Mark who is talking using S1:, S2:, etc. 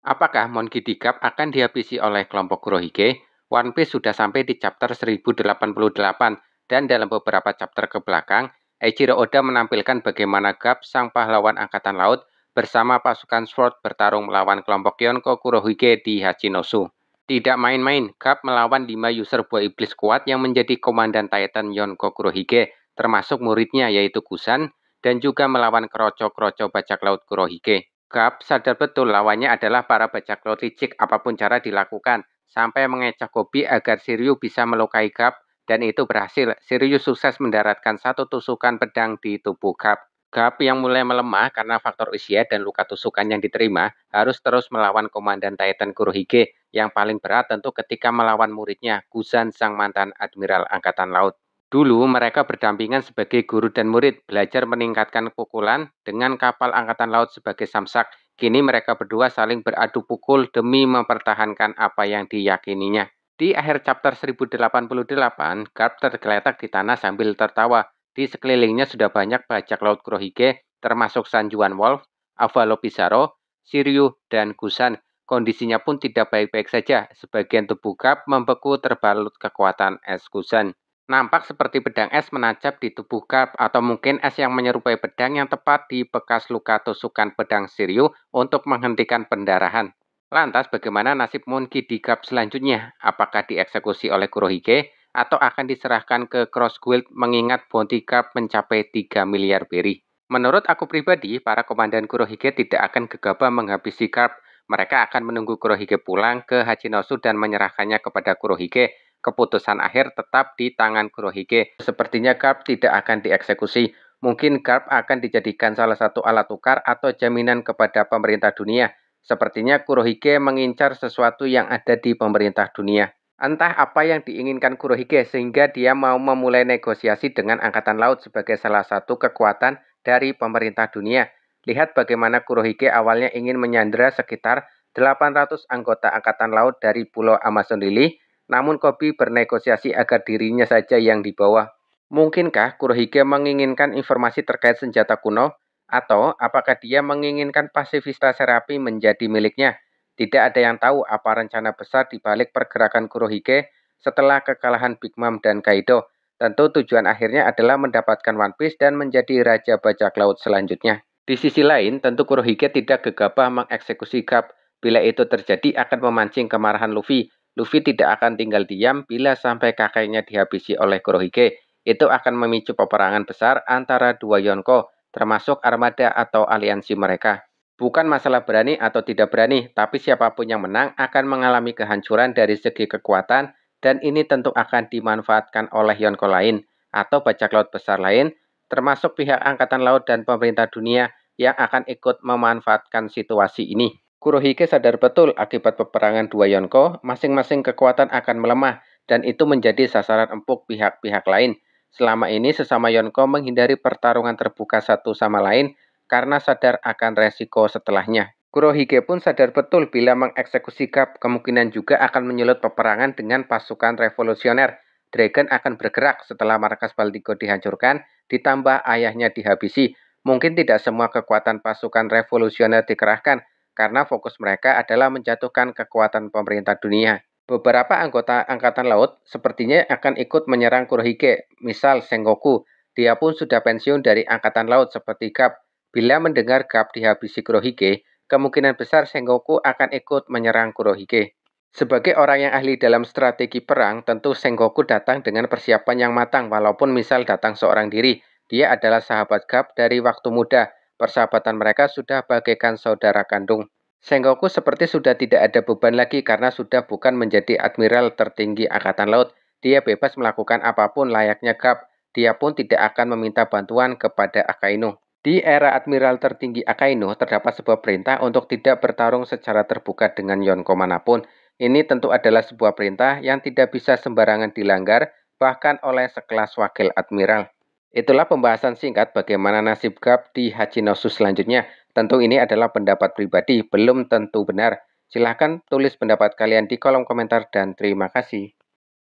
S1: Apakah Monkey D. Cap akan dihabisi oleh kelompok Kurohige? One Piece sudah sampai di chapter 1088 dan dalam beberapa chapter ke belakang, Eiichiro Oda menampilkan bagaimana Garp, sang pahlawan angkatan laut, bersama pasukan Sword bertarung melawan kelompok Yonko Kurohige di Hachinosu. Tidak main-main, Garp melawan 5 user buah iblis kuat yang menjadi komandan Titan Yonko Kurohige, termasuk muridnya yaitu Kusan, dan juga melawan kroco-kroco bajak laut Kurohige. Garp sadar betul lawannya adalah para bajak laut licik apapun cara dilakukan, sampai mengecoh Gobi agar Shiryu bisa melukai Garp, dan itu berhasil. Shiryu sukses mendaratkan satu tusukan pedang di tubuh Garp. Garp yang mulai melemah karena faktor usia dan luka tusukan yang diterima, harus terus melawan komandan Titan Kurohige, yang paling berat tentu ketika melawan muridnya, Kusan sang mantan Admiral Angkatan Laut. Dulu mereka berdampingan sebagai guru dan murid, belajar meningkatkan pukulan dengan kapal angkatan laut sebagai samsak. Kini mereka berdua saling beradu pukul demi mempertahankan apa yang diyakininya. Di akhir chapter 1088, Garp tergeletak di tanah sambil tertawa. Di sekelilingnya sudah banyak bajak laut Kurohige, termasuk Sanjuan Wolf, Avalo Pizarro, Shiryu, dan Kusan. Kondisinya pun tidak baik-baik saja. Sebagian tubuh Garp membeku terbalut kekuatan es Kusan. Nampak seperti pedang es menancap di tubuh Garp, atau mungkin es yang menyerupai pedang yang tepat di bekas luka tusukan pedang Shiryu untuk menghentikan pendarahan. Lantas bagaimana nasib Monkey D. Garp selanjutnya? Apakah dieksekusi oleh Kurohige atau akan diserahkan ke Cross Guild mengingat bounty Garp mencapai 3 miliar berry? Menurut aku pribadi, para komandan Kurohige tidak akan gegabah menghabisi Garp. Mereka akan menunggu Kurohige pulang ke Hachinosu dan menyerahkannya kepada Kurohige. Keputusan akhir tetap di tangan Kurohige. Sepertinya Garp tidak akan dieksekusi. Mungkin Garp akan dijadikan salah satu alat tukar atau jaminan kepada pemerintah dunia. Sepertinya Kurohige mengincar sesuatu yang ada di pemerintah dunia. Entah apa yang diinginkan Kurohige sehingga dia mau memulai negosiasi dengan Angkatan Laut sebagai salah satu kekuatan dari pemerintah dunia. Lihat bagaimana Kurohige awalnya ingin menyandera sekitar 800 anggota Angkatan Laut dari Pulau Amazon Lily, namun Kobi bernegosiasi agar dirinya saja yang dibawa. Mungkinkah Kurohige menginginkan informasi terkait senjata kuno? Atau apakah dia menginginkan pasifista Serapi menjadi miliknya? Tidak ada yang tahu apa rencana besar di balik pergerakan Kurohige setelah kekalahan Big Mom dan Kaido. Tentu tujuan akhirnya adalah mendapatkan One Piece dan menjadi Raja Bajak Laut selanjutnya. Di sisi lain, tentu Kurohige tidak gegabah mengeksekusi Garp. Bila itu terjadi akan memancing kemarahan Luffy. Luffy tidak akan tinggal diam bila sampai kakeknya dihabisi oleh Kurohige. Itu akan memicu peperangan besar antara dua Yonko, termasuk armada atau aliansi mereka. Bukan masalah berani atau tidak berani, tapi siapapun yang menang akan mengalami kehancuran dari segi kekuatan, dan ini tentu akan dimanfaatkan oleh Yonko lain, atau bajak laut besar lain, termasuk pihak Angkatan Laut dan pemerintah dunia yang akan ikut memanfaatkan situasi ini. Kurohige sadar betul akibat peperangan dua Yonko, masing-masing kekuatan akan melemah, dan itu menjadi sasaran empuk pihak-pihak lain. Selama ini sesama Yonko menghindari pertarungan terbuka satu sama lain, karena sadar akan resiko setelahnya. Kurohige pun sadar betul bila mengeksekusi Garp kemungkinan juga akan menyulut peperangan dengan pasukan revolusioner. Dragon akan bergerak setelah markas Baltigo dihancurkan, ditambah ayahnya dihabisi. Mungkin tidak semua kekuatan pasukan revolusioner dikerahkan, karena fokus mereka adalah menjatuhkan kekuatan pemerintah dunia. Beberapa anggota Angkatan Laut sepertinya akan ikut menyerang Kurohige, misal Sengoku. Dia pun sudah pensiun dari Angkatan Laut seperti Garp. Bila mendengar Garp dihabisi Kurohige, kemungkinan besar Sengoku akan ikut menyerang Kurohige. Sebagai orang yang ahli dalam strategi perang, tentu Sengoku datang dengan persiapan yang matang walaupun misal datang seorang diri. Dia adalah sahabat Garp dari waktu muda. Persahabatan mereka sudah bagaikan saudara kandung. Sengoku seperti sudah tidak ada beban lagi karena sudah bukan menjadi admiral tertinggi Angkatan Laut. Dia bebas melakukan apapun layaknya Garp. Dia pun tidak akan meminta bantuan kepada Akainu. Di era admiral tertinggi Akainu terdapat sebuah perintah untuk tidak bertarung secara terbuka dengan Yonko manapun. Ini tentu adalah sebuah perintah yang tidak bisa sembarangan dilanggar, bahkan oleh sekelas wakil admiral. Itulah pembahasan singkat bagaimana nasib Garp di Hachinosu selanjutnya. Tentu ini adalah pendapat pribadi, belum tentu benar. Silahkan tulis pendapat kalian di kolom komentar dan terima kasih.